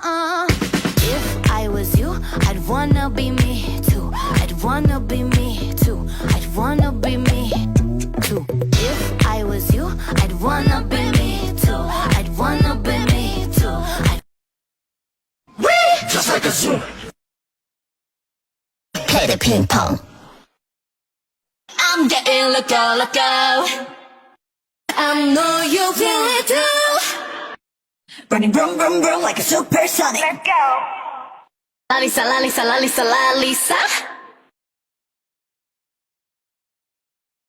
If I was you, I'd wanna be me too. I'd wanna be me too. I'd wanna be me too. If I was you, I'd wanna be me too. I'd wanna be me too. Just like a zoo. Play the ping pong. I'm getting loco, loco. I know you feel it too. Running vroom vroom vroom like a supersonic. Let's go. La Lisa, la Lisa, la Lisa, la Lisa.